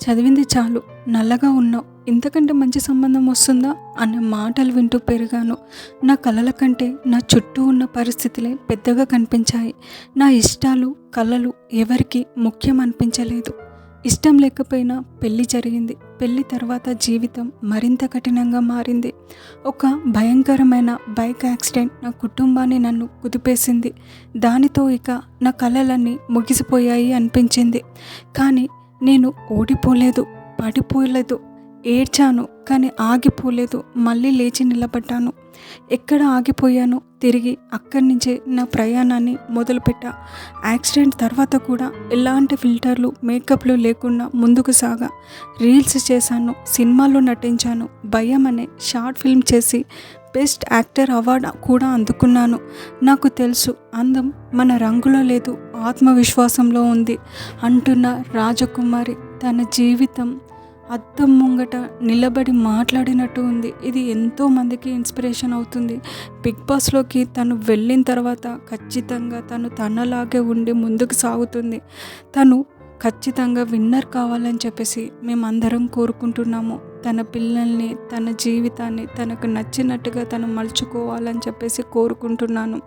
చదివింది చాలు, నల్లగా ఉన్నావు, ఇంతకంటే మంచి సంబంధం వస్తుందా అనే మాటలు వింటూ పెరిగాను. నా కలల కంటే నా చుట్టూ ఉన్న పరిస్థితులే పెద్దగా కనిపించాయి. నా ఇష్టాలు, కలలు ఎవరికి ముఖ్యం అనిపించలేదు. ఇష్టం లేకపోయినా పెళ్ళి జరిగింది. పెళ్ళి తర్వాత జీవితం మరింత కఠినంగా మారింది. ఒక భయంకరమైన బైక్ యాక్సిడెంట్ నా కుటుంబాన్ని నన్ను కుదిపేసింది. దానితో ఇక నా కలలన్నీ ముగిసిపోయాయి అనిపించింది. కానీ నేను ఓడిపోలేదు, పడిపోలేదు, ఏడ్చాను, కానీ ఆగిపోలేదు. మళ్ళీ లేచి నిలబడ్డాను. ఎక్కడ ఆగిపోయానో తిరిగి అక్కడి నుంచే నా ప్రయాణాన్ని మొదలుపెట్టా. యాక్సిడెంట్ తర్వాత కూడా ఎలాంటి ఫిల్టర్లు, మేకప్లు లేకుండా ముందుకు సాగా. రీల్స్ చేశాను, సినిమాల్లో నటించాను, భయం అనే షార్ట్ ఫిల్మ్ చేసి బెస్ట్ యాక్టర్ అవార్డు కూడా అందుకున్నాను. నాకు తెలుసు, అందం మన రంగులో లేదు, ఆత్మవిశ్వాసంలో ఉంది అంటున్న రాజకుమారి తన జీవితం అద్దం ముంగట నిలబడి మాట్లాడినట్టు ఉంది. ఇది ఎంతోమందికి ఇన్స్పిరేషన్ అవుతుంది. బిగ్ బాస్లోకి తను వెళ్ళిన తర్వాత ఖచ్చితంగా తను తనలాగే ఉండి ముందుకు సాగుతుంది. తను ఖచ్చితంగా విన్నర్ కావాలని చెప్పేసి మేమందరం కోరుకుంటున్నాము. తన పిల్లల్ని, తన జీవితాన్ని తనకు నచ్చినట్టుగా తను మలుచుకోవాలని చెప్పేసి కోరుకుంటున్నాను.